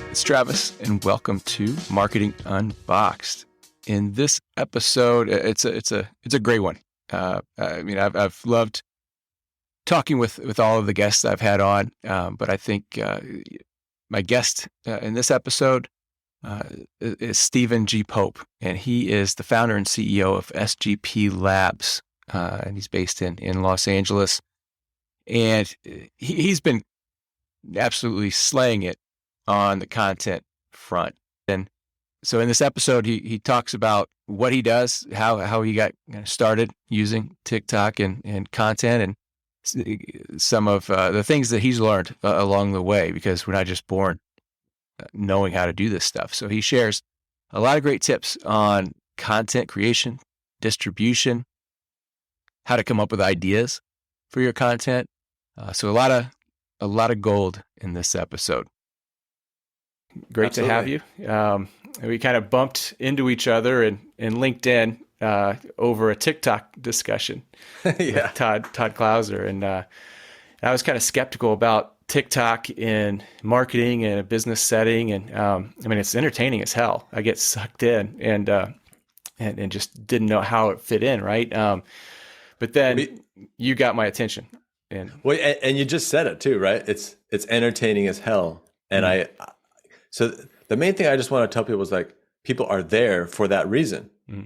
It's Travis, and welcome to Marketing Unboxed. In this episode, it's a great one. I've loved talking with all of the guests I've had on, but I think my guest in this episode is Stephen G. Pope, and he is the founder and CEO of SGP Labs, and he's based in Los Angeles. And he's been absolutely slaying it on the content front. And so in this episode, he talks about what he does, how he got started using TikTok and content, and some of the things that he's learned along the way, because we're not just born knowing how to do this stuff. So he shares a lot of great tips on content creation, distribution, how to come up with ideas for your content. So a lot of gold in this episode. Great Absolutely. to have you. We kind of bumped into each other in LinkedIn over a TikTok discussion with Todd Clauser. And I was kind of skeptical about TikTok in marketing and a business setting. And it's entertaining as hell. I get sucked in and just didn't know how it fit in, right? But then you got my attention. And you just said it too, right? It's entertaining as hell. And so the main thing I just want to tell people is, like, people are there for that reason. Mm-hmm.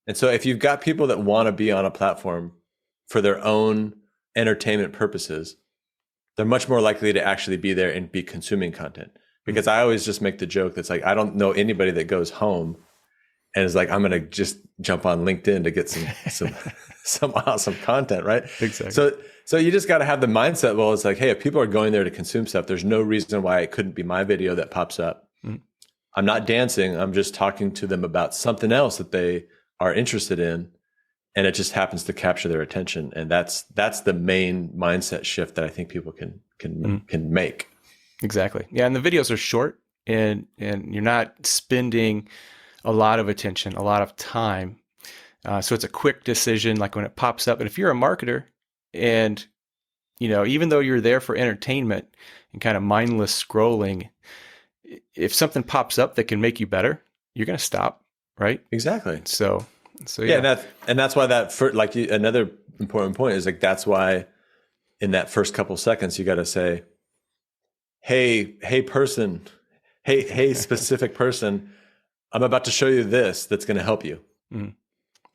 And so if you've got people that want to be on a platform for their own entertainment purposes, they're much more likely to actually be there and be consuming content. Because I always just make the joke that's like, I don't know anybody that goes home and is like, I'm going to just jump on LinkedIn to get some awesome content, right? Exactly. So you just got to have the mindset, well, it's like, hey, if people are going there to consume stuff, there's no reason why it couldn't be my video that pops up. Mm. I'm not dancing. I'm just talking to them about something else that they are interested in. And it just happens to capture their attention. And that's the main mindset shift that I think people can make. Exactly. Yeah. And the videos are short, and you're not spending a lot of attention, a lot of time. So it's a quick decision, like when it pops up. And if you're a marketer, and, even though you're there for entertainment and kind of mindless scrolling, if something pops up that can make you better, you're going to stop, right? Exactly. So yeah. And that's why another important point is, like, that's why in that first couple seconds, you got to say, hey person, hey specific person, I'm about to show you this that's going to help you. Mm.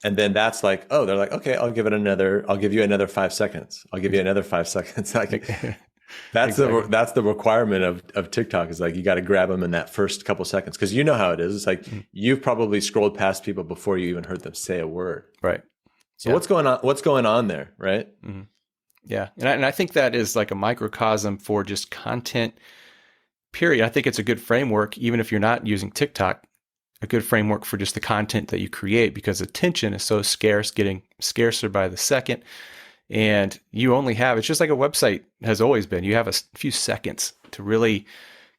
And then that's like, oh, they're like, okay, I'll give you another 5 seconds. I'll give you another 5 seconds. Like, that's the requirement of TikTok, is like, you got to grab them in that first couple seconds. Cause you know how it is. It's like, you've probably scrolled past people before you even heard them say a word. Right. So what's going on there? Right. Mm-hmm. Yeah. And I think that is like a microcosm for just content, period. I think it's a good framework, even if you're not using TikTok, a good framework for just the content that you create, because attention is so scarce, getting scarcer by the second. And you only have, it's just like a website has always been. You have a few seconds to really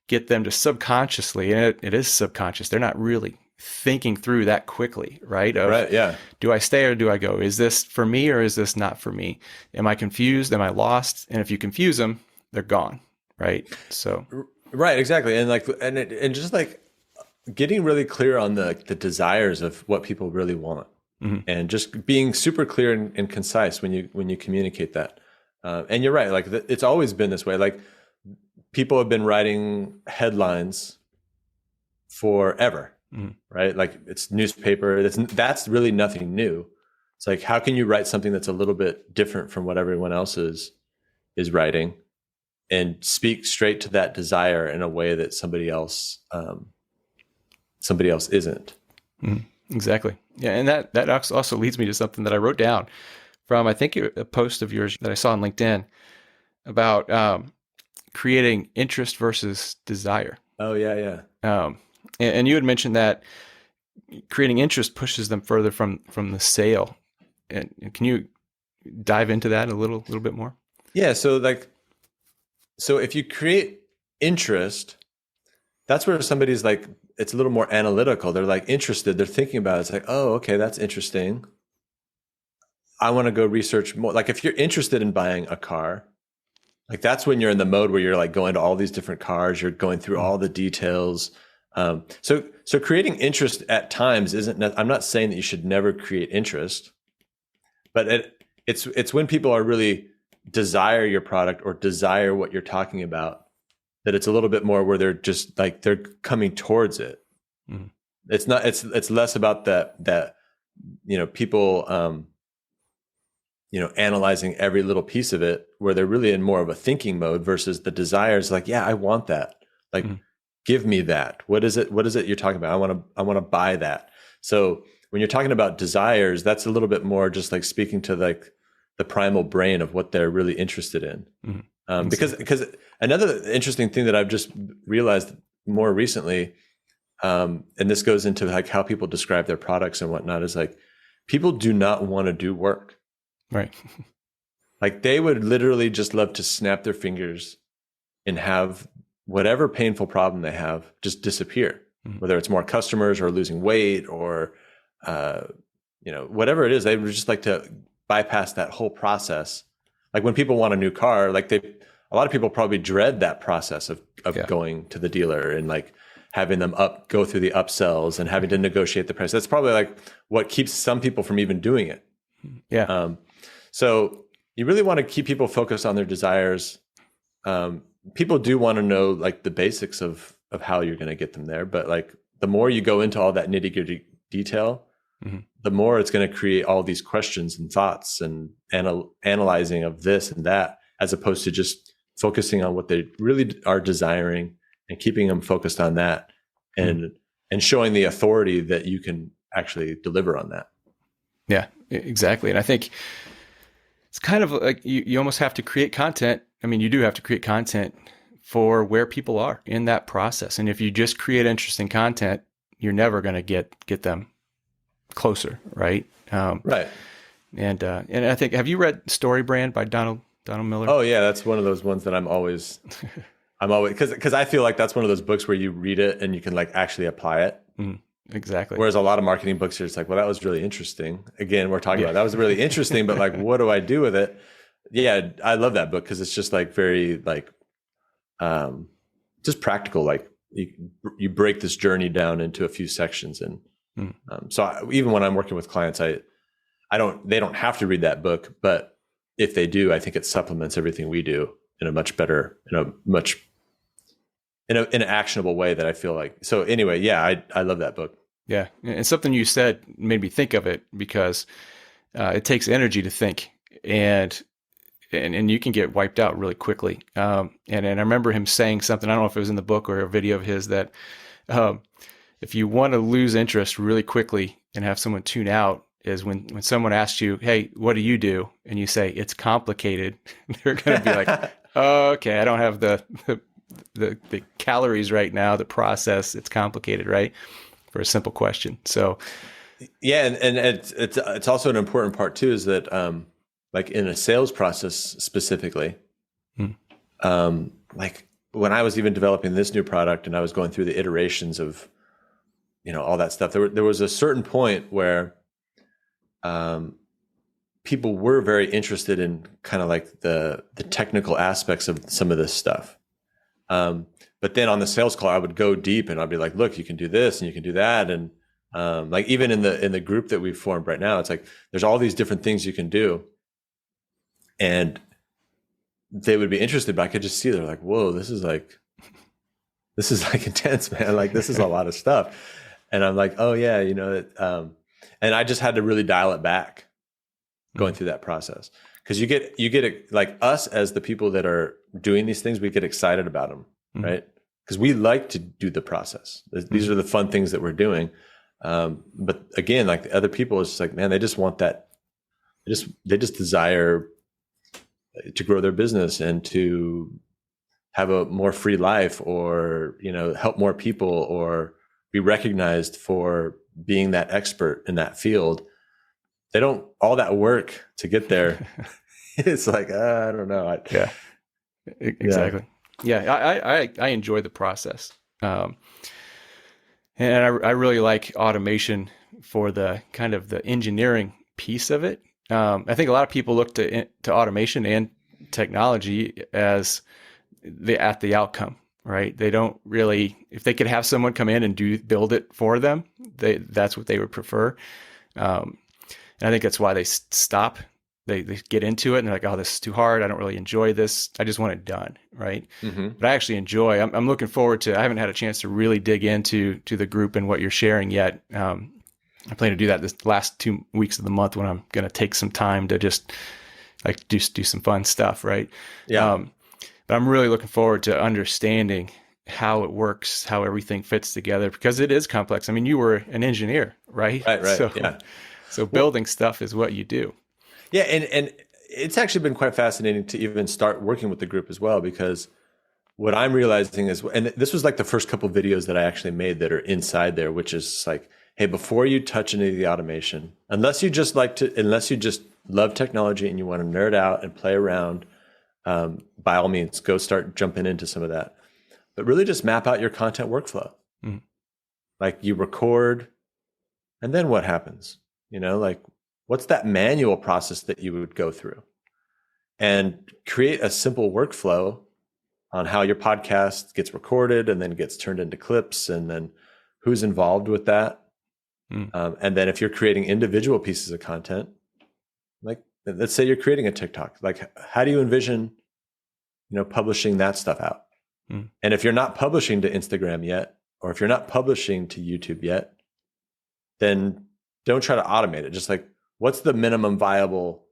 get them to subconsciously, and it is subconscious. They're not really thinking through that quickly, right? Right. Yeah. Do I stay or do I go? Is this for me or is this not for me? Am I confused? Am I lost? And if you confuse them, they're gone. Right. So. Right. Exactly. And just like, getting really clear on the desires of what people really want, and just being super clear and concise when you communicate that. And you're right, like it's always been this way. Like, people have been writing headlines forever, right? Like, it's newspaper. That's really nothing new. It's like, how can you write something that's a little bit different from what everyone else is writing, and speak straight to that desire in a way that somebody else isn't. Exactly. Yeah. And that also leads me to something that I wrote down from, I think, a post of yours that I saw on LinkedIn about creating interest versus desire. Oh, yeah. And you had mentioned that creating interest pushes them further from the sale. And can you dive into that a little bit more? Yeah. So if you create interest, that's where somebody's like, it's a little more analytical. They're like interested. They're thinking about it. It's like, oh, okay, that's interesting. I want to go research more. Like, if you're interested in buying a car, Like that's when you're in the mode where you're like going to all these different cars, you're going through all the details. So creating interest at times isn't, I'm not saying that you should never create interest, but it's when people are really desire your product or desire what you're talking about, that it's a little bit more where they're just like, they're coming towards it. Mm-hmm. It's less about that, people, analyzing every little piece of it, where they're really in more of a thinking mode versus the desires like, yeah, I want that. Like, give me that. What is it you're talking about? I want to buy that. So when you're talking about desires, that's a little bit more just like speaking to like the primal brain of what they're really interested in. Mm-hmm. Because another interesting thing that I've just realized more recently, and this goes into like how people describe their products and whatnot, is like people do not want to do work. Right. Like they would literally just love to snap their fingers and have whatever painful problem they have just disappear, whether it's more customers or losing weight or, whatever it is. They would just like to bypass that whole process. Like when people want a new car, like a lot of people probably dread that process of going to the dealer and like having them go through the upsells and having to negotiate the price. That's probably like what keeps some people from even doing it. Yeah. So you really want to keep people focused on their desires. People do want to know like the basics of how you're going to get them there. But like the more you go into all that nitty gritty detail, the more it's going to create all these questions and thoughts and analyzing of this and that, as opposed to just focusing on what they really are desiring and keeping them focused on that and showing the authority that you can actually deliver on that. Yeah, exactly. And I think it's kind of like you almost have to create content. I mean, you do have to create content for where people are in that process. And if you just create interesting content, you're never going to get them closer, right? Right. And I think, have you read Story Brand by Donald Miller? Oh yeah, that's one of those ones that I'm always because I feel like that's one of those books where you read it and you can like actually apply it. Exactly. Whereas a lot of marketing books are just like, well, that was really interesting. Again, we're talking about that was really interesting, but like, what do I do with it? Yeah, I love that book because it's just like very like, just practical. Like you break this journey down into a few sections, and even when I'm working with clients, they don't have to read that book, but if they do, I think it supplements everything we do in a much better, in an actionable way that I feel like. So anyway, yeah, I love that book. Yeah. And something you said made me think of it because it takes energy to think and you can get wiped out really quickly. And I remember him saying something, I don't know if it was in the book or a video of his, that if you want to lose interest really quickly and have someone tune out, is when someone asks you, hey, what do you do? And you say, it's complicated. They're going to be like, oh, okay, I don't have the calories right now, the process, it's complicated, right? For a simple question. So yeah, and it's also an important part too, is that like in a sales process specifically, like when I was even developing this new product and I was going through the iterations of all that stuff, there was a certain point where people were very interested in kind of like the technical aspects of some of this stuff. But then on the sales call, I would go deep and I'd be like, look, you can do this and you can do that. And like even in the group that we've formed right now, it's like, there's all these different things you can do. And they would be interested, but I could just see they're like, whoa, this is like intense, man. Like this is a lot of stuff. And I'm like, oh yeah, and I just had to really dial it back going through that process. Cause you get it, like us as the people that are doing these things, we get excited about them, right? Cause we like to do the process. These are the fun things that we're doing. But again, like the other people, it's just like, man, they just want that. They just desire to grow their business and to have a more free life, or, help more people, or be recognized for being that expert in that field. They don't all that work to get there. It's like, I don't know. Yeah, exactly. Yeah. I enjoy the process. And I really like automation for the kind of the engineering piece of it. I think a lot of people look to automation and technology as at the outcome, right? They don't really, if they could have someone come in and build it for them, that's what they would prefer. And I think that's why they stop. They get into it and they're like, oh, this is too hard. I don't really enjoy this. I just want it done, right? Mm-hmm. But I actually enjoy. I'm looking forward to. I haven't had a chance to really dig into the group and what you're sharing yet. I plan to do that this last 2 weeks of the month when I'm going to take some time to just like do some fun stuff, right? Yeah. But I'm really looking forward to understanding how it works, how everything fits together, because it is complex. I mean, you were an engineer, right? Right. Yeah. So building stuff is what you do. Yeah, and it's actually been quite fascinating to even start working with the group as well, because what I'm realizing is, and this was like the first couple of videos that I actually made that are inside there, which is like, hey, before you touch any of the automation, unless you just love technology and you want to nerd out and play around, by all means, go start jumping into some of that. But really just map out your content workflow. Mm-hmm. Like you record, and then what happens? Like what's that manual process that you would go through? And create a simple workflow on how your podcast gets recorded and then gets turned into clips, and then who's involved with that. And then if you're creating individual pieces of content, like let's say you're creating a TikTok, like how do you envision, publishing that stuff out? And if you're not publishing to Instagram yet, or if you're not publishing to YouTube yet, then don't try to automate it. Just like, what's the minimum viable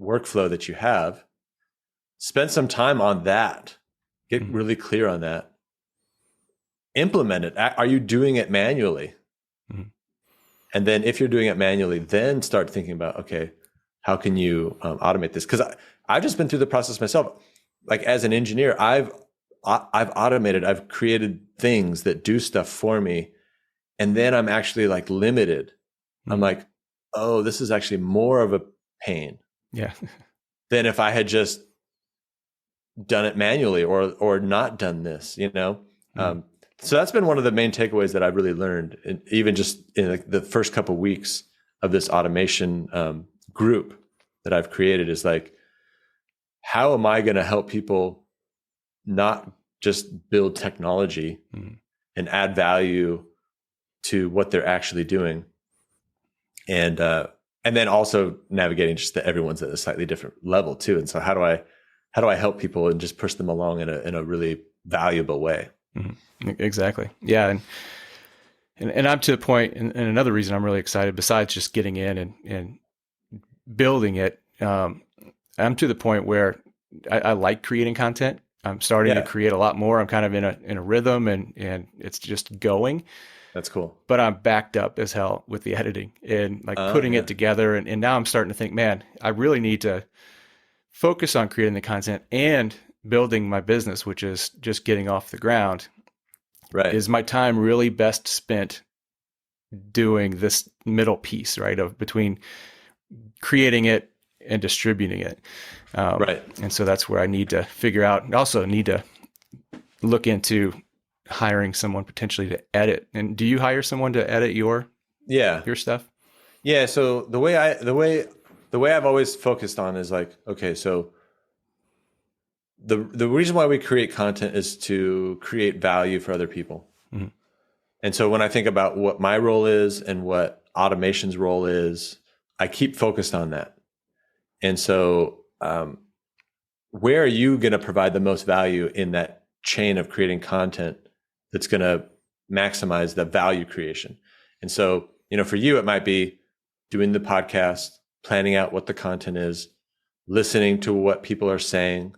workflow that you have? Spend some time on that. Get really clear on that. Implement it. Are you doing it manually? And then if you're doing it manually, then start thinking about, okay, how can you automate this? Because I've just been through the process myself. Like as an engineer, I've automated, I've created things that do stuff for me. And then I'm actually like limited. I'm like, oh, this is actually more of a pain. Yeah. Than if I had just done it manually or not done this, So that's been one of the main takeaways that I've really learned, and even just in like the first couple of weeks of this automation group that I've created, is like, how am I going to help people not just build technology and add value to what they're actually doing, and then also navigating just that everyone's at a slightly different level too. And so how do I help people and just push them along in a really valuable way? Exactly. Yeah. And I'm to the point, and another reason I'm really excited, besides just getting in and building it, I'm to the point where I like creating content. I'm starting to create a lot more. I'm kind of in a rhythm, and it's just going. That's cool. But I'm backed up as hell with the editing and like putting it together. And now I'm starting to think, man, I really need to focus on creating the content and building my business, which is just getting off the ground. Right. Is my time really best spent doing this middle piece, right, of between creating it and distributing it. Right. And so that's where I need to figure out, and also need to look into hiring someone potentially to edit. And do you hire someone to edit your stuff? Yeah. So the way I've always focused on is like, okay, so the reason why we create content is to create value for other people. And so when I think about what my role is and what automation's role is, I keep focused on that. And so where are you going to provide the most value in that chain of creating content that's going to maximize the value creation? And so, for you, it might be doing the podcast, planning out what the content is, listening to what people are saying,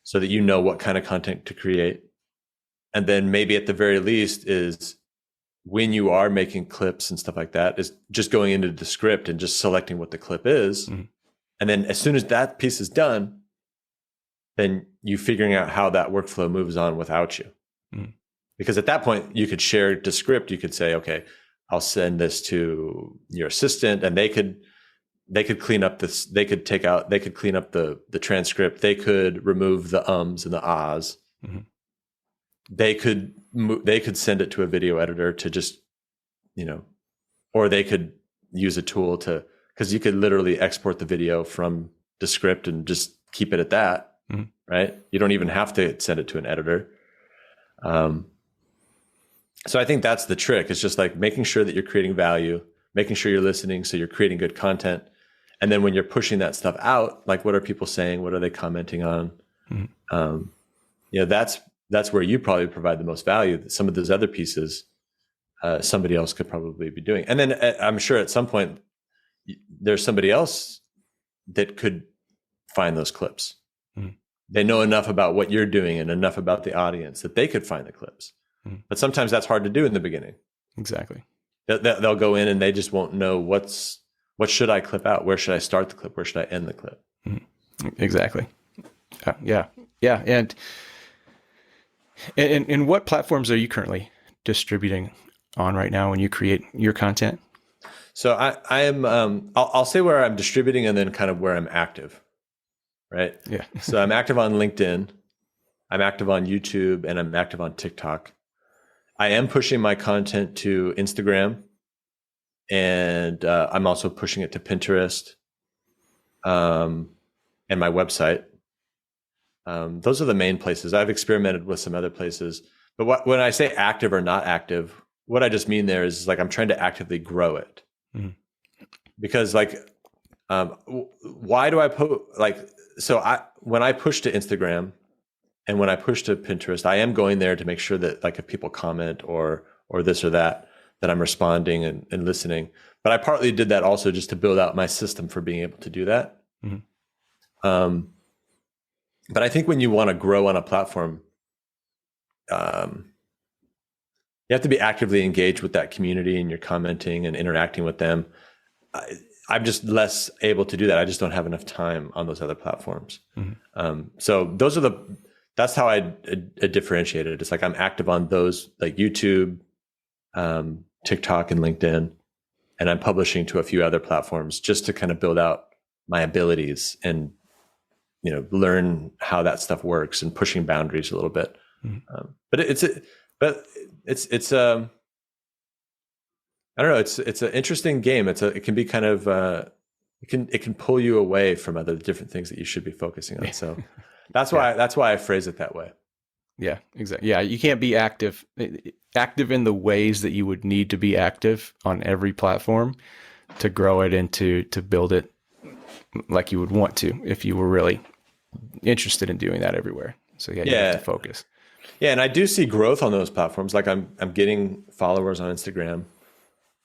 so that you know what kind of content to create. And then maybe at the very least is, when you are making clips and stuff like that, is just going into the script and just selecting what the clip is. And then as soon as that piece is done, then you figuring out how that workflow moves on without you. Because at that point you could share the script. You could say, okay, I'll send this to your assistant, and they could clean up this. They could clean up the transcript. They could remove the ums and the ahs. They could send it to a video editor to just, or they could use a tool because you could literally export the video from the script and just keep it at that, right? You don't even have to send it to an editor. So I think that's the trick. It's just like making sure that you're creating value, making sure you're listening, so you're creating good content. And then when you're pushing that stuff out, like what are people saying? What are they commenting on? That's where you probably provide the most value. Some of those other pieces, somebody else could probably be doing. And then I'm sure at some point there's somebody else that could find those clips. They know enough about what you're doing and enough about the audience that they could find the clips. But sometimes that's hard to do in the beginning. Exactly. They'll go in and they just won't know what should I clip out? Where should I start the clip? Where should I end the clip? Exactly. Yeah. And what platforms are you currently distributing on right now when you create your content? So I am, I'll say where I'm distributing and then kind of where I'm active, right? Yeah. So I'm active on LinkedIn, I'm active on YouTube, and I'm active on TikTok. I am pushing my content to Instagram, and I'm also pushing it to Pinterest, and my website. Those are the main places. I've experimented with some other places, but when I say active or not active, what I just mean there is like I'm trying to actively grow it. Because like, why do I put when I push to Instagram and when I push to Pinterest, I am going there to make sure that like if people comment or this or that I'm responding and listening. But I partly did that also just to build out my system for being able to do that. But I think when you want to grow on a platform, you have to be actively engaged with that community and you're commenting and interacting with them. I'm just less able to do that. I just don't have enough time on those other platforms. So that's how I differentiate it. It's like I'm active on those like YouTube, TikTok and LinkedIn, and I'm publishing to a few other platforms just to kind of build out my abilities and, learn how that stuff works and pushing boundaries a little bit. But it's I don't know. It's an interesting game. It can be kind of it can pull you away from other different things that you should be focusing on. So that's why I phrase it that way. Yeah, exactly. Yeah, you can't be active in the ways that you would need to be active on every platform to grow it and to build it like you would want to if you were really interested in doing that everywhere. So you have to focus. Yeah, and I do see growth on those platforms. Like I'm getting followers on Instagram.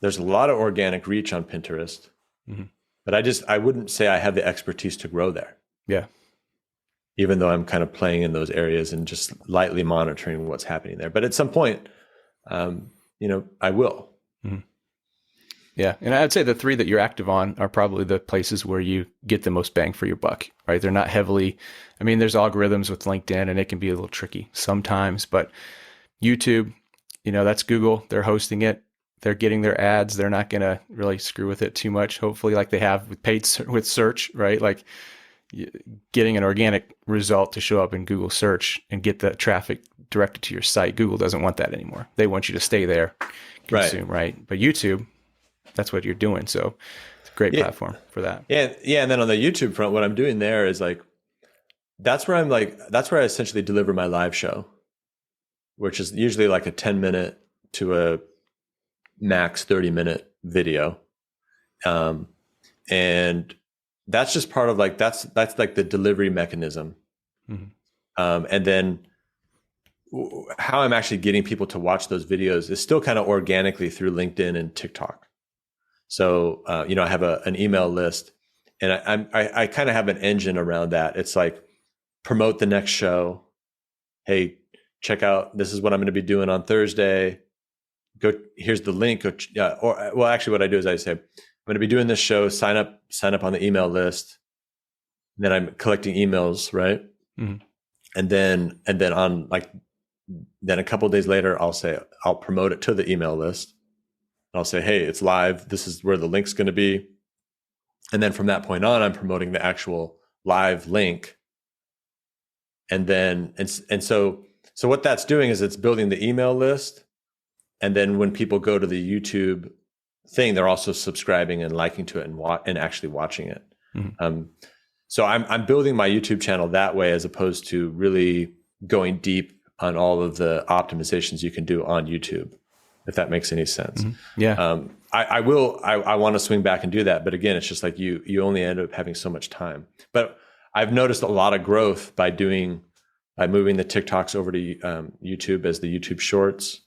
There's a lot of organic reach on Pinterest, but I wouldn't say I have the expertise to grow there. Yeah. Even though I'm kind of playing in those areas and just lightly monitoring what's happening there. But at some point, I will. Yeah. And I'd say the three that you're active on are probably the places where you get the most bang for your buck, right? They're not heavily, there's algorithms with LinkedIn and it can be a little tricky sometimes, but YouTube, that's Google. They're hosting it. They're getting their ads. They're not going to really screw with it too much, hopefully, like they have with search, right? Like getting an organic result to show up in Google search and get the traffic directed to your site. Google doesn't want that anymore. They want you to stay there, consume, right? But YouTube, that's what you're doing. So it's a great platform for that. Yeah. Yeah. And then on the YouTube front, what I'm doing there is like, that's where I essentially deliver my live show, which is usually like a 10-minute to a max 30-minute video. And that's just part of like, that's like the delivery mechanism. And then how I'm actually getting people to watch those videos is still kind of organically through LinkedIn and TikTok. So, I have an email list and I kind of have an engine around that. It's like promote the next show. Hey, check out, this is what I'm going to be doing on Thursday. Here's the link. Actually what I do is I say, I'm going to be doing this show, sign up on the email list. And then I'm collecting emails, right? And then then a couple of days later, I'll promote it to the email list. I'll say, hey, it's live. This is where the link's going to be. And then from that point on, I'm promoting the actual live link. And so what that's doing is it's building the email list. And then when people go to the YouTube thing, they're also subscribing and liking to it and actually watching it. So I'm building my YouTube channel that way, as opposed to really going deep on all of the optimizations you can do on YouTube, if that makes any sense. Mm-hmm. Yeah. I want to swing back and do that. But again, it's just like you only end up having so much time. But I've noticed a lot of growth by moving the TikToks over to YouTube as the YouTube Shorts,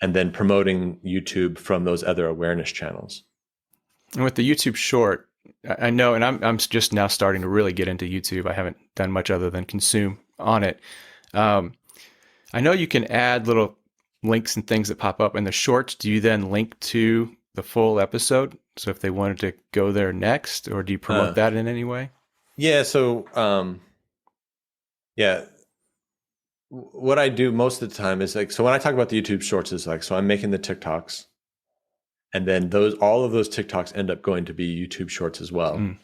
and then promoting YouTube from those other awareness channels. And with the YouTube Short, I know, and I'm just now starting to really get into YouTube. I haven't done much other than consume on it. I know you can add little links and things that pop up in the shorts. Do you then link to the full episode? So if they wanted to go there next, or do you promote that in any way? Yeah. So, what I do most of the time is so when I talk about the YouTube Shorts is so I'm making the TikToks, and then all of those TikToks end up going to be YouTube Shorts as well. And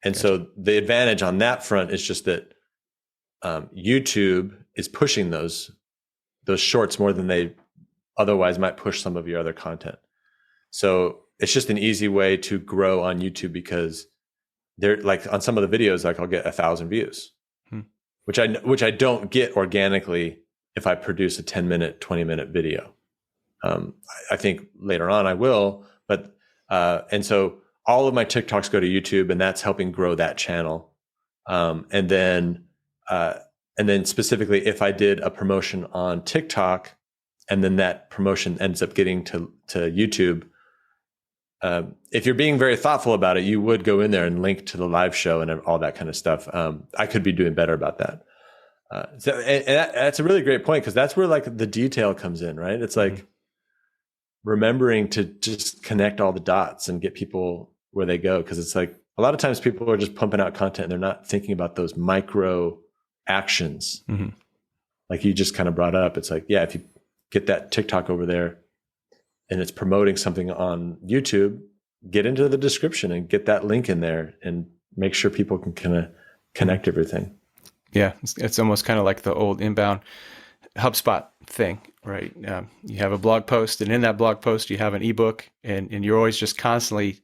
gotcha. So the advantage on that front is just that YouTube is pushing those shorts more than they otherwise might push some of your other content. So it's just an easy way to grow on YouTube, because they're on some of the videos, I'll get 1,000 views, which I don't get organically if I produce a 10-minute, 20-minute video. I think later on I will, but and so all of my TikToks go to YouTube, and that's helping grow that channel. And then specifically, if I did a promotion on TikTok, and then that promotion ends up getting to YouTube, if you're being very thoughtful about it, you would go in there and link to the live show and all that kind of stuff. I could be doing better about that. That's a really great point, because that's where the detail comes in, right? It's remembering to just connect all the dots and get people where they go. Because it's a lot of times people are just pumping out content and they're not thinking about those micro actions. Mm-hmm. Like you just kind of brought up, it's if you get that TikTok over there and it's promoting something on YouTube, get into the description and get that link in there and make sure people can kind of connect everything. Yeah. It's almost kind of like the old inbound HubSpot thing, right? You have a blog post, and in that blog post, you have an ebook, and you're always just constantly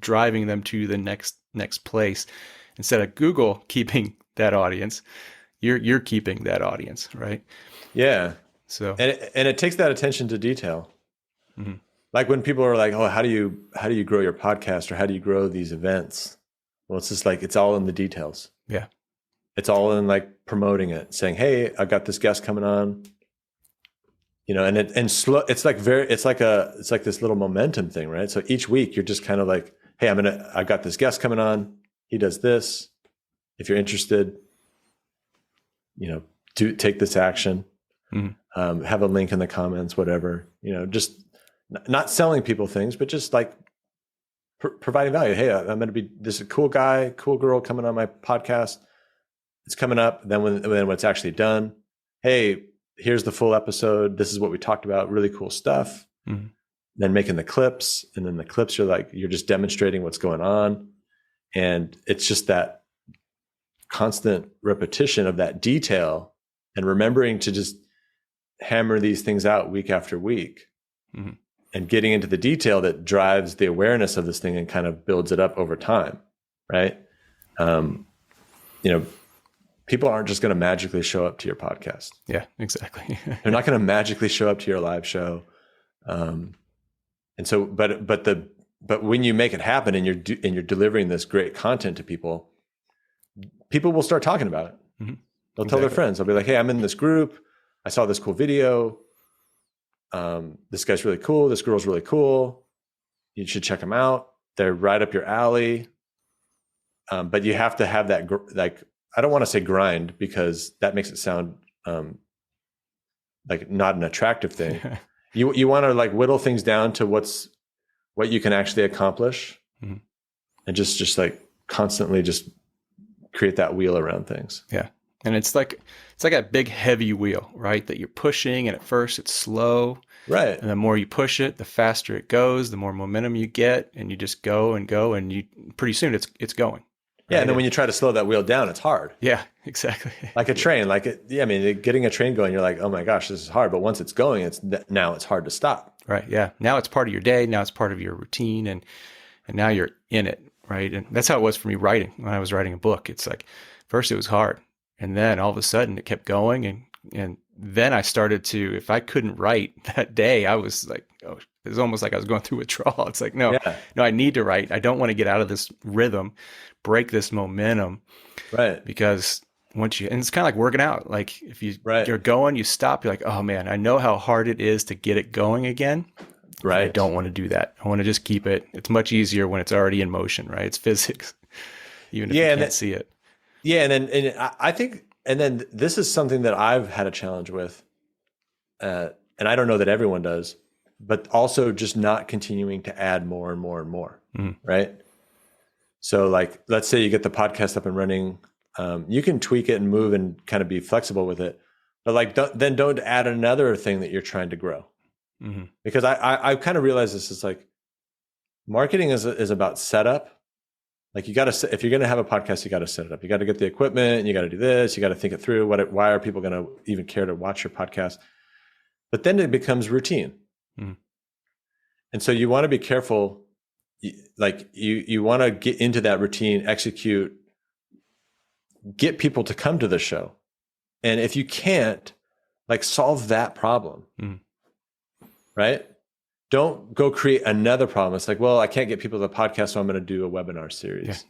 driving them to the next place. Instead of Google keeping that audience, you're keeping that audience, right? Yeah. So and it takes that attention to detail. Mm-hmm. Like when people are like, "Oh, how do you grow your podcast, or how do you grow these events?" Well, it's just it's all in the details. Yeah. It's all in promoting it, saying, "Hey, I got this guest coming on." And slow. It's like this little momentum thing, right? So each week you're just kind of "Hey, I got this guest coming on. He does this. If you're interested, take this action." Mm-hmm. Have a link in the comments, whatever. Just not selling people things, but just providing value. Hey, I'm going to be this cool guy, cool girl coming on my podcast. It's coming up. Then when it's actually done, hey, here's the full episode. This is what we talked about. Really cool stuff. Mm-hmm. Then making the clips, and then the clips you're just demonstrating what's going on, and it's just that constant repetition of that detail, and remembering to just hammer these things out week after week, mm-hmm. and getting into the detail that drives the awareness of this thing and kind of builds it up over time, right? People aren't just going to magically show up to your podcast. Yeah, exactly. They're not going to magically show up to your live show. And so, but when you make it happen and you're delivering this great content to people will start talking about it. Mm-hmm. They'll tell their friends. They'll be like, "Hey, I'm in this group. I saw this cool video. This guy's really cool. This girl's really cool. You should check them out. They're right up your alley." But you have to have that, I don't want to say grind, because that makes it sound not an attractive thing. You want to whittle things down to what you can actually accomplish, mm-hmm. and just constantly just create that wheel around things. Yeah. And it's like a big heavy wheel, right? That you're pushing, and at first it's slow. Right. And the more you push it, the faster it goes, the more momentum you get, and you just go and go, and pretty soon it's going. Yeah, right? And then when you try to slow that wheel down, it's hard. Yeah, exactly. Like a train, getting a train going, you're like, "Oh my gosh, this is hard." But once it's going, now it's hard to stop. Right. Yeah. Now it's part of your day. Now it's part of your routine, and now you're in it. right? And that's how it was for me writing when I was writing a book. It's like, first it was hard. And then all of a sudden it kept going. And then I started to, if I couldn't write that day, I was like, oh, it was almost like I was going through withdrawal. It's like, no, I need to write. I don't want to get out of this rhythm, break this momentum. Right. Because and it's kind of like working out. Like if you're going, you stop, you're like, oh man, I know how hard it is to get it going again. Right. I don't want to do that. I want to just keep it. It's much easier when it's already in motion, right? It's physics, even if you can't see it. Yeah. And I think, and then this is something that I've had a challenge with. And I don't know that everyone does, but also just not continuing to add more and more and more. Right. So like, let's say you get the podcast up and running. You can tweak it and move and kind of be flexible with it, but like, don't add another thing that you're trying to grow. Because I kind of realized this is like, marketing is about setup. Like you got to, if you're going to have a podcast, you got to set it up. You got to get the equipment, you got to do this, you got to think it through. Why are people going to even care to watch your podcast? But then it becomes routine. And so you want to be careful. Like you want to get into that routine, execute, get people to come to the show. And if you can't, like solve that problem, right? Don't go create another problem. It's like, well, I can't get people to the podcast, so I'm going to do a webinar series,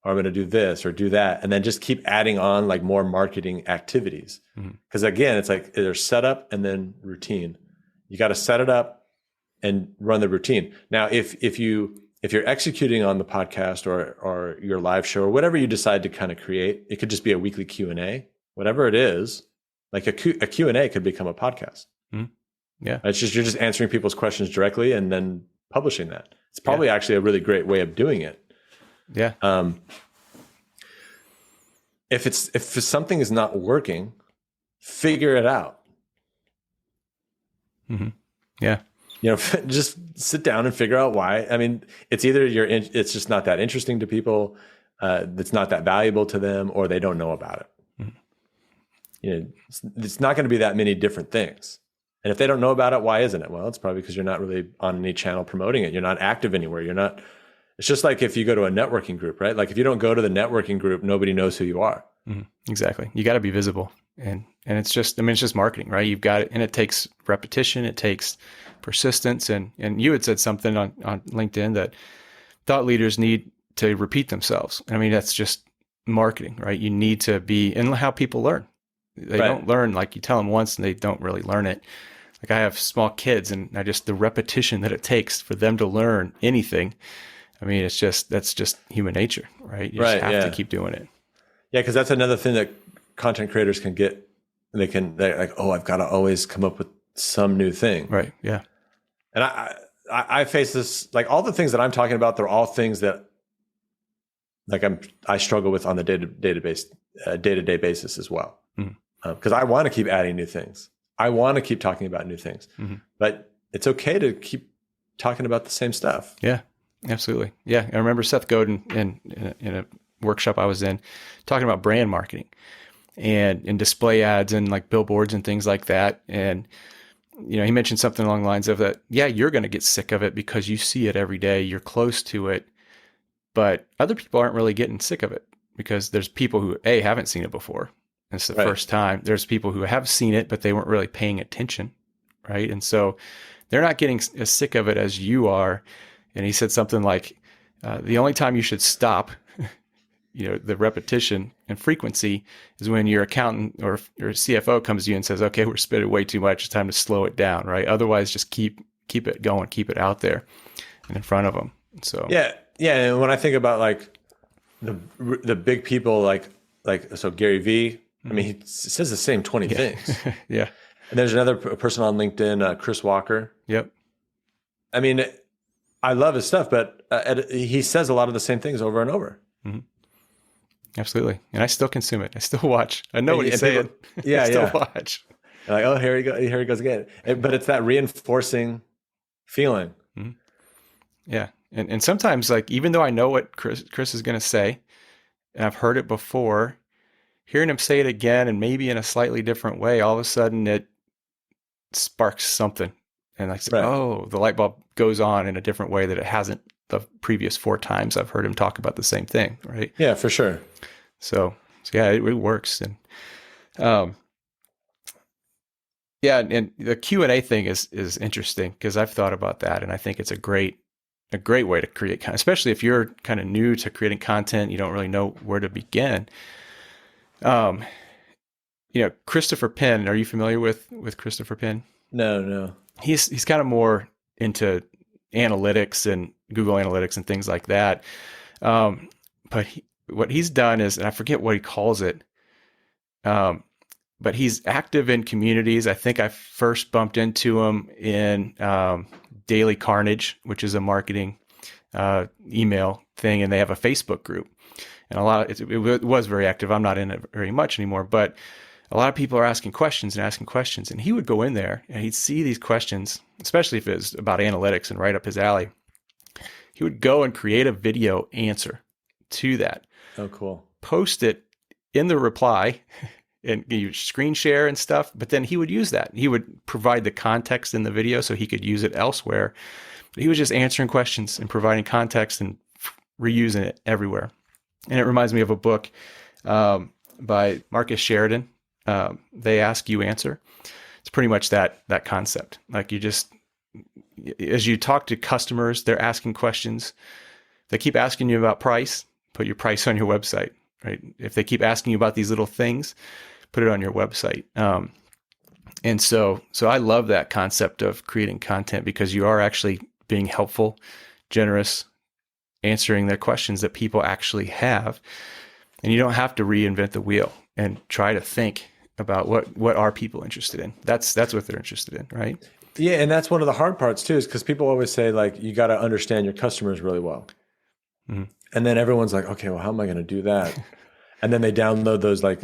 or I'm going to do this or do that. And then just keep adding on like more marketing activities. Because again, it's like there's setup and then routine. You got to set it up and run the routine. Now, if you're executing on the podcast or your live show or whatever you decide to kind of create, it could just be a weekly Q&A, whatever it is. Like a Q&A could become a podcast. Yeah. It's just, you're just answering people's questions directly and then publishing that. It's probably actually a really great way of doing it. Yeah. If something is not working, figure it out. Yeah. You know, just sit down and figure out why. I mean, it's either it's just not that interesting to people, it's not that valuable to them, or they don't know about it. You know, it's not going to be that many different things. And if they don't know about it, why isn't it? Well, it's probably because you're not really on any channel promoting it. You're not active anywhere. It's just like if you go to a networking group, right? Like if you don't go to the networking group, nobody knows who you are. Exactly. You got to be visible. And it's just, it's just marketing, right? You've got it. And it takes repetition. It takes persistence. And you had said something on LinkedIn that thought leaders need to repeat themselves. That's just marketing, right? You need to be in how people learn. They don't learn, like you tell them once and they don't really learn it. Like I have small kids and the repetition that it takes for them to learn anything. That's just human nature, right? You just have to keep doing it. Yeah. Cause that's another thing that content creators can get. They're like, oh, I've got to always come up with some new thing. Right. Yeah. And I face this, like all the things that I'm talking about, they're all things that like I struggle with on the day-to-day basis as well. Because I want to keep adding new things. I want to keep talking about new things, but it's okay to keep talking about the same stuff. Yeah, absolutely. Yeah. I remember Seth Godin in a workshop I was in talking about brand marketing and display ads and like billboards and things like that. And, he mentioned something along the lines of that. Yeah, you're going to get sick of it because you see it every day. You're close to it, but other people aren't really getting sick of it because there's people who haven't seen it before. It's the first time. There's people who have seen it, but they weren't really paying attention, right? And so they're not getting as sick of it as you are. And he said something like, the only time you should stop, the repetition and frequency is when your accountant or your CFO comes to you and says, okay, we're spending way too much. It's time to slow it down, right? Otherwise, just keep it going, keep it out there and in front of them. So yeah. And when I think about like the big people, like so Gary Vee, he says the same 20 things. Yeah. And there's another person on LinkedIn, Chris Walker. Yep. I love his stuff, but he says a lot of the same things over and over. Absolutely. And I still consume it. I still watch. I know what he's saying. Yeah. I still watch. Like, oh, here he goes again. But it's that reinforcing feeling. Yeah. And sometimes, like, even though I know what Chris is going to say, and I've heard it before, hearing him say it again and maybe in a slightly different way, all of a sudden it sparks something. And I say, oh, the light bulb goes on in a different way that it hasn't the previous 4 times I've heard him talk about the same thing, right? Yeah, for sure. So yeah, it works. And yeah, and the Q&A thing is interesting because I've thought about that, and I think it's a great way to create content, especially if you're kind of new to creating content, you don't really know where to begin. Christopher Penn, are you familiar with Christopher Penn? No. He's kind of more into analytics and Google Analytics and things like that. But what he's done is, and I forget what he calls it, but he's active in communities. I think I first bumped into him in Daily Carnage, which is a marketing email thing, and they have a Facebook group. And it was very active. I'm not in it very much anymore, but a lot of people are asking questions. And he would go in there and he'd see these questions, especially if it was about analytics and right up his alley. He would go and create a video answer to that. Oh, cool. Post it in the reply and you screen share and stuff, but then he would use that. He would provide the context in the video so he could use it elsewhere. But he was just answering questions and providing context and reusing it everywhere. And it reminds me of a book by Marcus Sheridan. They Ask, You Answer. It's pretty much that concept. Like as you talk to customers, they're asking questions. They keep asking you about price, put your price on your website, right? If they keep asking you about these little things, put it on your website. And so I love that concept of creating content because you are actually being helpful, generous, answering their questions that people actually have. And you don't have to reinvent the wheel and try to think about what are people interested in. That's what they're interested in, right? Yeah, and that's one of the hard parts too, is because people always say like you got to understand your customers really well, and then everyone's like, okay, well, how am I going to do that? And then they download those like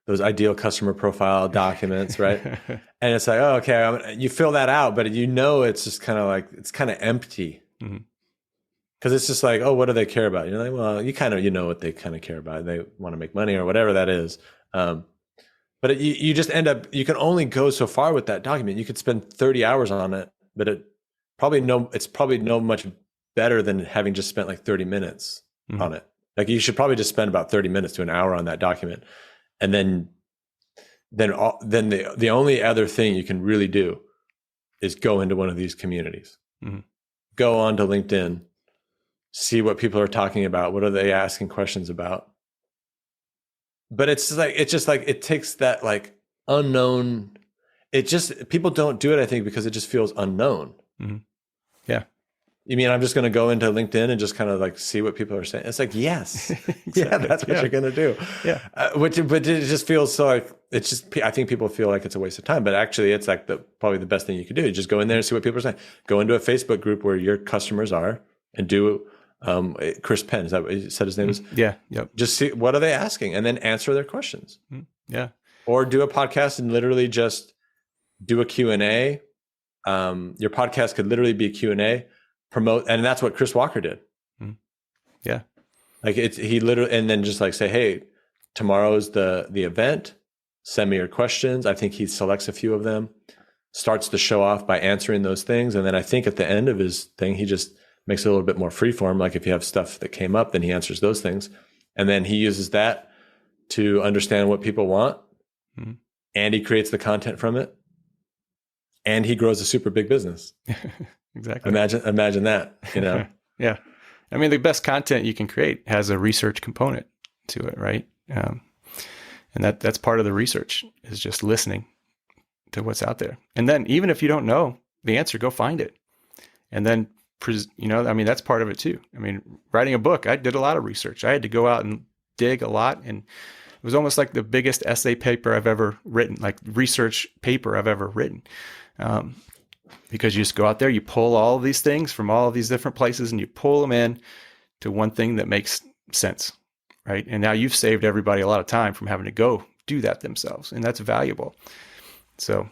those ideal customer profile documents, right? And it's like, oh, okay, you fill that out, but it's just kind of like it's kind of empty. Because it's just like, oh, what do they care about? You're like, well, you know what they kind of care about. They want to make money or whatever that is. But you just end up, you can only go so far with that document. You could spend 30 hours on it, but it's probably no much better than having just spent like 30 minutes on it. Like you should probably just spend about 30 minutes to an hour on that document. And then the only other thing you can really do is go into one of these communities. Go on to LinkedIn. See what people are talking about. What are they asking questions about? But it's just like it takes that like unknown. People don't do it, I think, because it just feels unknown. Yeah. You mean I'm just going to go into LinkedIn and just kind of like see what people are saying? It's like, yes, Exactly. Yeah, that's what you're going to do. Yeah. But it just feels so like I think people feel like it's a waste of time, but actually it's like probably the best thing you could do. You just go in there and see what people are saying. Go into a Facebook group where your customers are and do. Chris Penn, is that what you said his name is? Yeah. Yep. Just see what are they asking and then answer their questions. Yeah. Or do a podcast and literally just do a Q&A. Your podcast could literally be a Q&A, promote, and that's what Chris Walker did. Yeah. Like he literally, and then just like say, hey, tomorrow's the event, send me your questions. I think he selects a few of them, starts the show off by answering those things. And then I think at the end of his thing, he just makes it a little bit more freeform. Like if you have stuff that came up, then he answers those things. And then he uses that to understand what people want. And he creates the content from it. And he grows a super big business. Exactly. Imagine that, you know? Yeah. I mean, the best content you can create has a research component to it, right? And that's part of the research is just listening to what's out there. And then even if you don't know the answer, go find it. And then that's part of it too. I mean, writing a book, I did a lot of research. I had to go out and dig a lot. And it was almost like the biggest essay paper I've ever written, like research paper I've ever written. Because you just go out there, you pull all these things from all of these different places and you pull them in to one thing that makes sense, right? And now you've saved everybody a lot of time from having to go do that themselves. And that's valuable. So...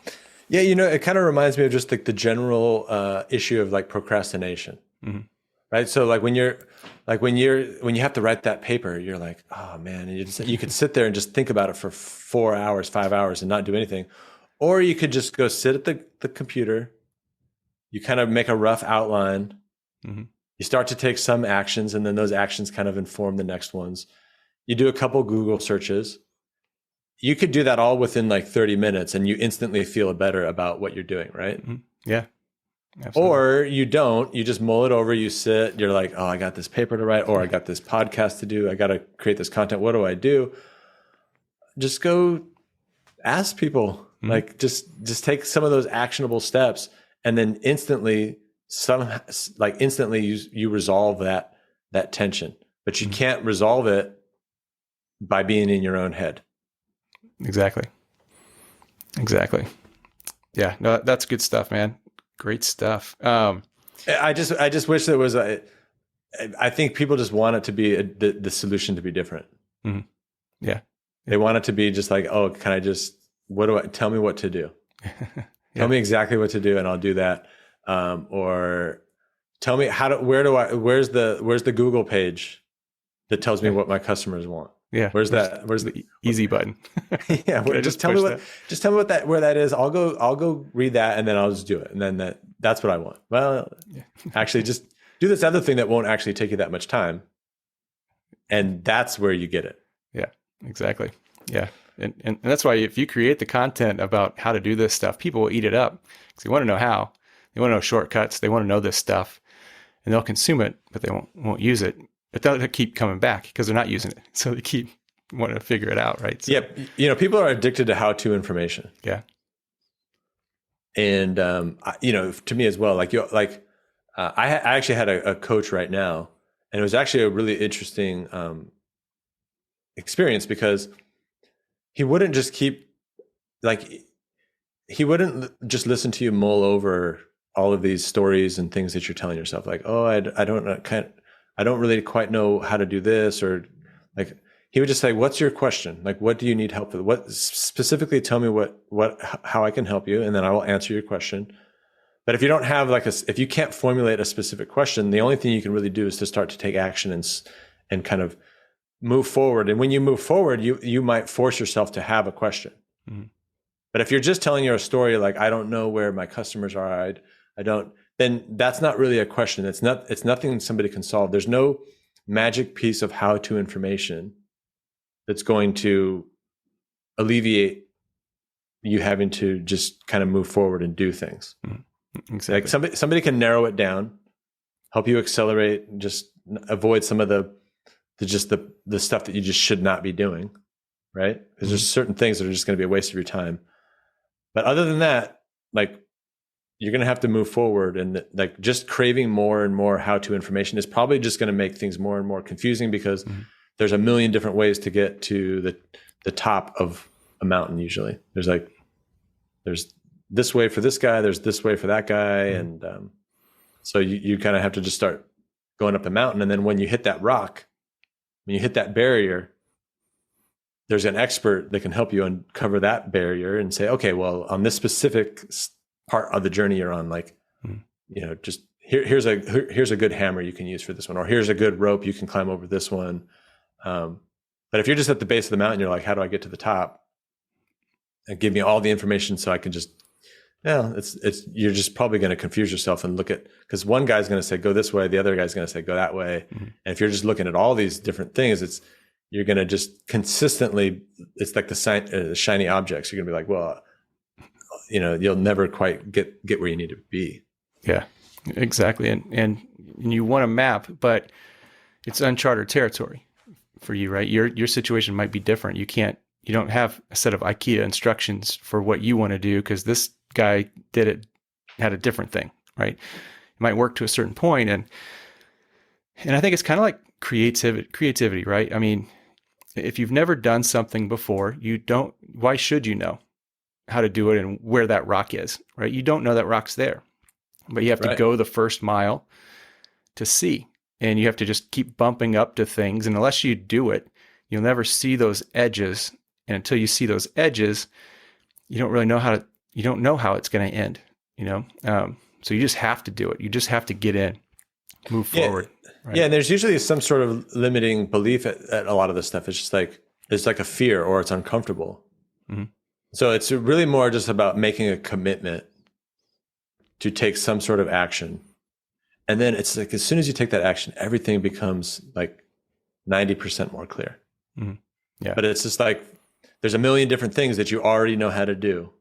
Yeah, it kind of reminds me of just like the general issue of like procrastination, right? So like when you have to write that paper, you're like, oh man, and you could sit there and just think about it for 4 hours, 5 hours, and not do anything, or you could just go sit at the computer, you kind of make a rough outline, You start to take some actions, and then those actions kind of inform the next ones. You do a couple Google searches. You could do that all within like 30 minutes and you instantly feel better about what you're doing, right? Mm-hmm. Yeah. Absolutely. Or you don't, you just mull it over, you sit, you're like, oh, I got this paper to write, or I got this podcast to do, I got to create this content. What do I do? Just go ask people, like just take some of those actionable steps, and then instantly you resolve that tension. But you can't resolve it by being in your own head. Exactly. Yeah, no, that's good stuff, man. Great stuff. I just wish there was I think people just want it to be the solution to be different. Mm-hmm. Yeah. They want it to be just like, oh, can I just, tell me what to do? Tell me exactly what to do and I'll do that. Or tell me where's the Google page that tells me what my customers want? Yeah. Where's the easy button? Yeah. Just tell me where that is. I'll go read that and then I'll just do it. And then that's what I want. Well, actually just do this other thing that won't actually take you that much time. And that's where you get it. Yeah, exactly. Yeah. And that's why if you create the content about how to do this stuff, people will eat it up because they want to know how. They want to know shortcuts. They want to know this stuff, and they'll consume it, but they won't use it. But they'll keep coming back because they're not using it. So they keep wanting to figure it out, right? So, yeah. People are addicted to how-to information. Yeah. And, to me as well, I actually had a coach right now, and it was actually a really interesting experience because he wouldn't just listen to you mull over all of these stories and things that you're telling yourself. Like, oh, I don't really quite know how to do this, or like he would just say, "What's your question? Like, what do you need help with? What specifically? Tell me how I can help you, and then I will answer your question." But if you don't have if you can't formulate a specific question, the only thing you can really do is to start to take action and kind of move forward. And when you move forward, you might force yourself to have a question. Mm-hmm. But if you're just telling your story, like, I don't know where my customers are, I don't, then that's not really a question. It's nothing somebody can solve. There's no magic piece of how-to information that's going to alleviate you having to just kind of move forward and do things. Mm-hmm. Exactly. Like somebody can narrow it down, help you accelerate, just avoid some of the stuff that you just should not be doing, right? Because there's certain things that are just going to be a waste of your time. But other than that, like, you're going to have to move forward, and like just craving more and more how-to information is probably just going to make things more and more confusing because there's a million different ways to get to the top of a mountain. Usually there's this way for this guy, there's this way for that guy. And so you kind of have to just start going up the mountain. And then when you hit that rock, when you hit that barrier, there's an expert that can help you uncover that barrier and say, okay, well, on this specific part of the journey you're on, like, just here's a good hammer you can use for this one, or here's a good rope you can climb over this one. But if you're just at the base of the mountain, you're like, how do I get to the top? And give me all the information so I can just, you're just probably going to confuse yourself and look at, because one guy's going to say, go this way. The other guy's going to say, go that way. Mm-hmm. And if you're just looking at all these different things, you're going to just consistently, it's like the shiny objects. You're going to be like, well, you'll never quite get where you need to be. Yeah, exactly. And you want a map, but it's uncharted territory for you, right? Your situation might be different. You don't have a set of IKEA instructions for what you want to do because this guy had a different thing, right? It might work to a certain point. And I think it's kind of like creativity, right? I mean, if you've never done something before, why should you know how to do it and where that rock is, right? You don't know that rock's there, but you have to go the first mile to see, and you have to just keep bumping up to things. And unless you do it, you'll never see those edges. And until you see those edges, you don't really know how it's going to end, So you just have to do it. You just have to get in, move forward. Right? Yeah. And there's usually some sort of limiting belief at a lot of this stuff. It's just like, it's like a fear or it's uncomfortable. Mm-hmm. So it's really more just about making a commitment to take some sort of action. And then it's like, as soon as you take that action, everything becomes like 90% more clear. Mm-hmm. Yeah. But it's just like, there's a million different things that you already know how to do.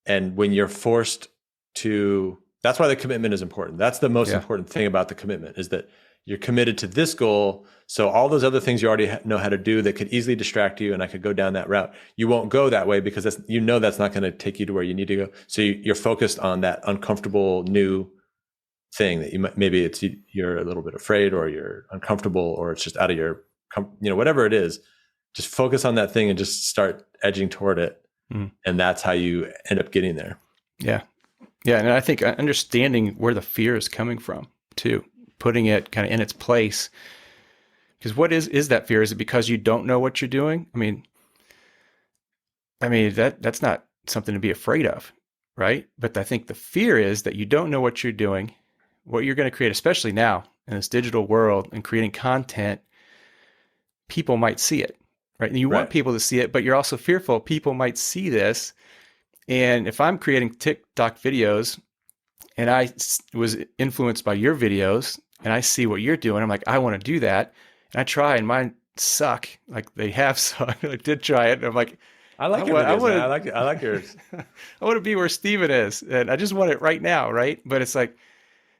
And when you're forced to, that's why the commitment is important. That's the most important thing about the commitment, is that you're committed to this goal. So all those other things you already know how to do that could easily distract you, and I could go down that route, you won't go that way because that's, that's not going to take you to where you need to go. So you're focused on that uncomfortable new thing that maybe it's, you're a little bit afraid, or you're uncomfortable, or it's just out of your, whatever it is, just focus on that thing and just start edging toward it. And that's how you end up getting there. Yeah. Yeah. And I think understanding where the fear is coming from too, putting it kind of in its place. Because what is that fear? Is it because you don't know what you're doing? I mean, that's not something to be afraid of, right? But I think the fear is that you don't know what you're doing, what you're going to create, especially now in this digital world and creating content. People might see it, right? And you want people to see it, but you're also fearful people might see this. And if I'm creating TikTok videos and I was influenced by your videos and I see what you're doing, I'm like, I want to do that. And I try, and mine suck. Like they have sucked. I did try it. And I'm like, I like your videos, I like yours. I want to be where Steven is. And I just want it right now, right? But it's like,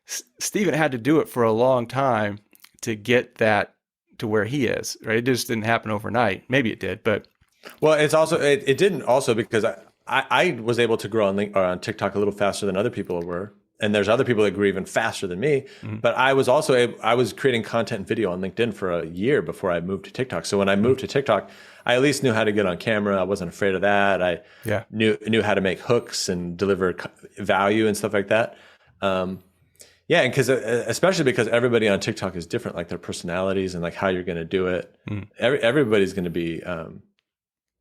Steven had to do it for a long time to get that to where he is, right? It just didn't happen overnight. Maybe it did, but. Well, it's also, it didn't also because I was able to grow on TikTok a little faster than other people were. And there's other people that grew even faster than me. Mm-hmm. But I was also I was creating content and video on LinkedIn for a year before I moved to TikTok. So when I moved to TikTok, I at least knew how to get on camera. I wasn't afraid of that. I knew how to make hooks and deliver value and stuff like that. And because especially because everybody on TikTok is different, like their personalities and like how you're going to do it. Mm. Everybody's going to be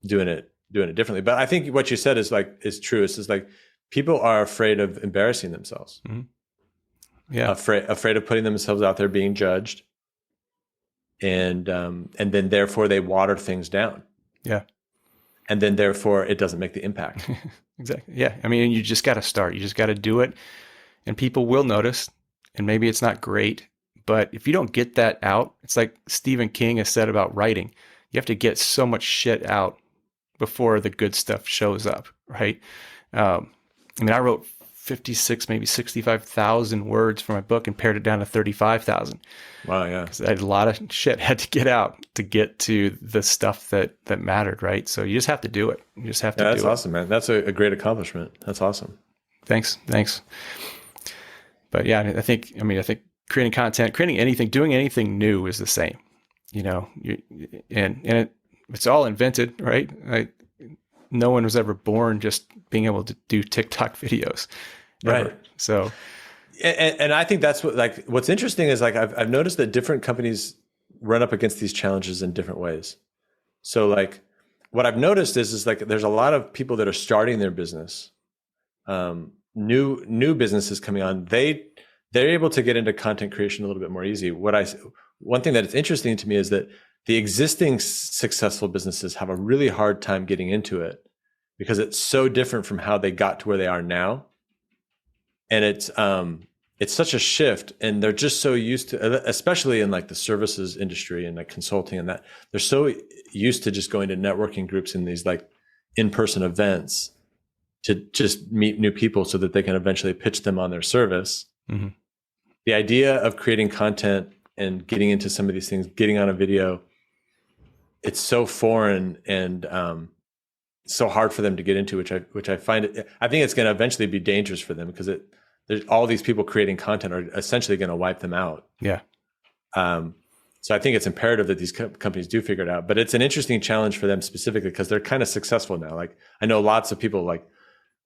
doing it differently. But I think what you said is true. It's just like, people are afraid of embarrassing themselves. Mm-hmm. Yeah, afraid of putting themselves out there, being judged, and then therefore they water things down. Yeah, and then therefore it doesn't make the impact. Exactly. Yeah, I mean, you just got to start. You just got to do it, and people will notice. And maybe it's not great, but if you don't get that out, it's like Stephen King has said about writing. You have to get so much shit out before the good stuff shows up, right? I wrote 56, maybe 65,000 words for my book and pared it down to 35,000. Wow, yeah. Because I had a lot of shit had to get out to get to the stuff that mattered, right? So you just have to do it. You just have to do it. That's awesome, man. That's a great accomplishment. That's awesome. Thanks. But yeah, I think creating content, creating anything, doing anything new is the same, it's all invented, right? No one was ever born just being able to do TikTok videos. Ever. Right. So. And I think that's what's interesting is I've noticed that different companies run up against these challenges in different ways. So what I've noticed is there's a lot of people that are starting their business, new businesses coming on. They're able to get into content creation a little bit more easy. One thing that is interesting to me is that the existing successful businesses have a really hard time getting into it because it's so different from how they got to where they are now. And it's such a shift, and they're just so used to, especially in the services industry and consulting and that, they're so used to just going to networking groups and these in-person events to just meet new people so that they can eventually pitch them on their service. Mm-hmm. The idea of creating content and getting into some of these things, getting on a video, it's so foreign and so hard for them to get into, which I find I think it's going to eventually be dangerous for them because there's all these people creating content are essentially going to wipe them out. Yeah. So I think it's imperative that these companies do figure it out, but it's an interesting challenge for them specifically because they're kind of successful now. I know lots of people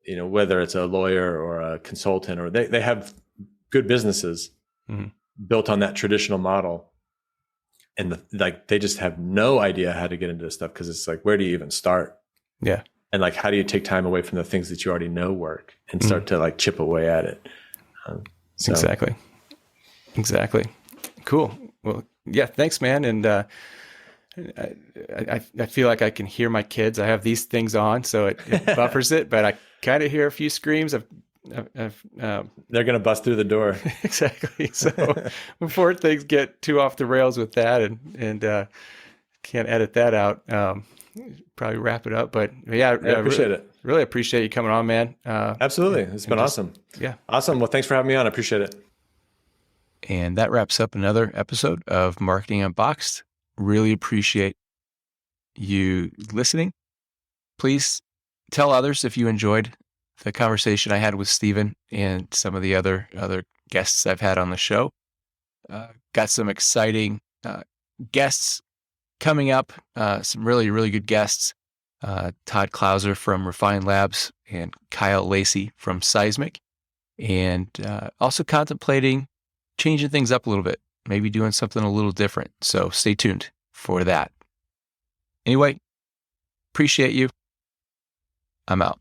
whether it's a lawyer or a consultant or they have good businesses mm-hmm. built on that traditional model. And they just have no idea how to get into this stuff because it's where do you even start? Yeah. And how do you take time away from the things that you already know work and start to chip away at it? Exactly. Cool. Well, yeah, thanks, man. And I feel like I can hear my kids. I have these things on, so it buffers it, but I kind of hear a few screams. I've they're going to bust through the door. Exactly. So before things get too off the rails with that and can't edit that out, probably wrap it up. But yeah, I appreciate it. Really appreciate you coming on, man. Absolutely. It's been awesome. Yeah. Awesome. Well, thanks for having me on. I appreciate it. And that wraps up another episode of Marketing Unboxed. Really appreciate you listening. Please tell others if you enjoyed the conversation I had with Stephen and some of the other guests I've had on the show. Got some exciting guests coming up, some really, really good guests. Todd Klauser from Refine Labs and Kyle Lacey from Seismic. And also contemplating changing things up a little bit, maybe doing something a little different. So stay tuned for that. Anyway, appreciate you. I'm out.